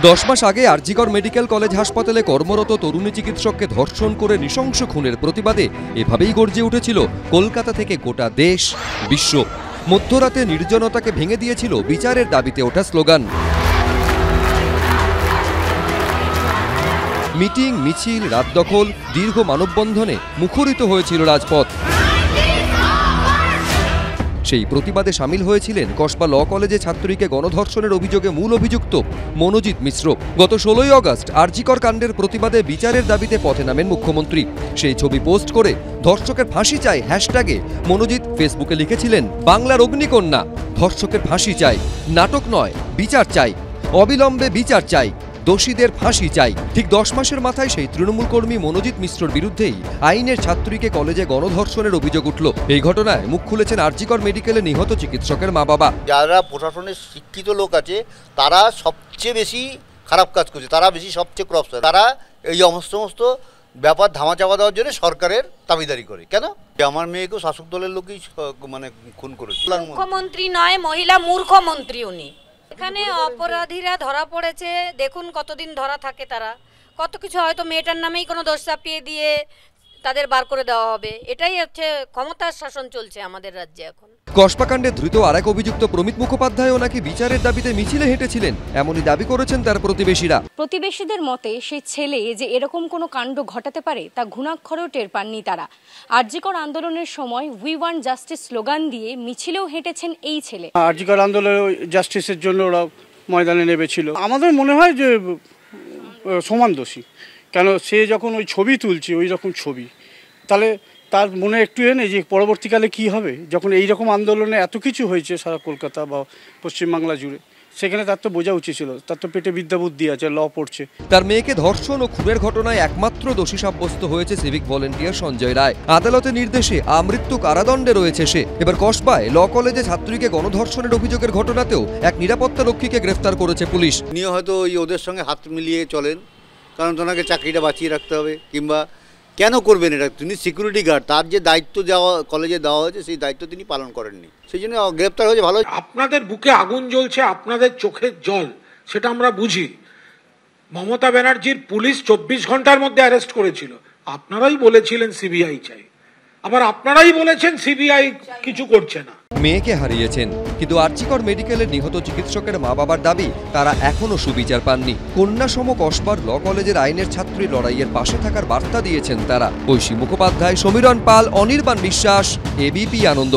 10 মাস আগে RG Kar medical college হাসপাতালে কর্মরত তরুণী চিকিৎসককে ধর্ষণ করে নৃশংস খুনের প্রতিবাদে এভাবেই গর্জে উঠেছিল কলকাতা থেকে গোটা দেশ, বিশ্ব। মধ্যরাতে নির্জনতাকে ভেঙে দিয়েছিল বিচারের দাবিতে ওঠা স্লোগান। মিটিং, মিছিল, রাত দখল, দীর্ঘ মানববন্ধনে মুখরিত হয়েছিল রাজপথ। সেই প্রতিবাদে সামিল হয়েছিলেন কসবা ল কলেজে ছাত্রীকে গণধর্ষণের অভিযোগে মূল অভিযুক্ত মনোজিৎ মিশ্র। গত 16ই আগস্ট আরজিকর কাণ্ডের প্রতিবাদে বিচারের দাবিতে পথে নামেন মুখ্যমন্ত্রী। সেই ছবি পোস্ট করে ধর্ষকের ফাঁসি চাই হ্যাশট্যাগে মনোজিৎ ফেসবুকে লিখেছিলেন, বাংলার অগ্নিকন্যা, ধর্ষকের ফাঁসি চাই, নাটক নয়, বিচার চাই, অবিলম্বে বিচার চাই, দোষীদের ফাঁসি চাই। ঠিক 10 মাসের মাথায় সেই তৃণমূল কর্মী মনোজিৎ মিশ্রর বিরুদ্ধেই আইনের ছাত্রীকে কলেজে গণধর্ষণের অভিযোগ উঠল। এই ঘটনায় মুখ খুলেছেন আরজিকর মেডিকেলে নিহত চিকিৎসকের মা বাবা। যারা প্রশাসনের শিক্ষিত লোক আছে তারা সবচেয়ে বেশি খারাপ কাজ করছে, তারা বেশি সবচেয়ে ক্রপস, তারা এই সমস্ত ব্যাপার ধামাচাপা দেওয়ার জন্য সরকারের দাবিদারি করে। কেন? আমার মেয়েকেও শাসক দলের লোকই খুন করেছে। মুখ্যমন্ত্রী নয়, মহিলা মূর্খমন্ত্রী উনি। এখানে অপরাধীরা ধরা পড়েছে, দেখুন কতদিন ধরা থাকে তারা, কত কিছু হয়তো মেয়েটার নামেই কোনো দোষ চাপিয়ে দিয়ে তাদের বার করে দেওয়া হবে। এটাই হচ্ছে ক্ষমতার শাসন চলছে আমাদের রাজ্যে এখন। কসবা কাণ্ডে ধৃত আরেক অভিযুক্ত প্রমিত মুখোপাধ্যায়ও নাকি বিচারের দাবিতে মিছিলে হেঁটেছিলেন, এমনই দাবি করেছেন তার প্রতিবেশীরা। প্রতিবেশীদের মতে সেই ছেলে যে এরকম কোনো কাণ্ড ঘটাতে পারে তা ঘুণাক্ষরেও টের পাননি তারা। আরজিকর আন্দোলনের সময় উই ওয়ান্ট জাস্টিস স্লোগান দিয়ে মিছিলেও হেঁটেছেন এই ছেলে। আরজিকর আন্দোলনে জাস্টিসের জন্য ওরা ময়দানে নেমেছিল। আমাদের মনে হয় যে সমান দোষী, কেন সে যখন ওই ছবি তুলছে ওই রকম ছবি, তাহলে তার মনে একটু নেই যে পরবর্তীকালে কি হবে, যখন এই রকম আন্দোলনে এত কিছু হয়েছে সারা কলকাতা বা পশ্চিমবাংলা জুড়ে, সেখানে তার তো বোঝা উচিত ছিল, তার তো পেটে বিদ্যা বুদ্ধি আছে, ল পড়ছে। তার মেয়েকে ধর্ষণ ও খুনের ঘটনায় একমাত্র দোষী সাব্যস্ত হয়েছে সিভিক ভলেন্টিয়ার সঞ্জয় রায়। আদালতের নির্দেশে আমৃত্যু কারাদণ্ডে রয়েছে সে। এবার কসবায় ল কলেজে ছাত্রীকে গণধর্ষণের অভিযোগের ঘটনাতেও এক নিরাপত্তা রক্ষীকে গ্রেফতার করেছে পুলিশ। নিয়ে হয়তো ওদের সঙ্গে হাত মিলিয়ে চলেন, কারণ ওনাকে চাকরিটা বাঁচিয়ে রাখতে হবে। কিংবা কেন করবেন এটা? তিনি সিকিউরিটি গার্ড, তার যে দায়িত্ব দেওয়া কলেজে দেওয়া হয়েছে সেই দায়িত্ব তিনি পালন করেননি, সেই জন্য গ্রেপ্তার হয়েছে। ভালো, আপনাদের বুকে আগুন জ্বলছে, আপনাদের চোখের জল, সেটা আমরা বুঝি। মমতা ব্যানার্জির পুলিশ 24 ঘন্টার মধ্যে অ্যারেস্ট করেছিল। আপনারাই বলেছিলেন সিবিআই চাই, আবার আপনারাই বলেছেন সিবিআই কিছু করছে না। মেয়েকে হারিয়েছেন, কিন্তু আরজিকর মেডিকেলের নিহত চিকিৎসকের মা বাবার দাবি তারা এখনো সুবিচার পাননি। কন্যাসম কসবার ল কলেজের আইনের ছাত্রী লড়াইয়ের পাশে থাকার বার্তা দিয়েছেন তারা। ঐশী মুখোপাধ্যায়, সমীরণ পাল, অনির্বাণ বিশ্বাস, এবিপি আনন্দ।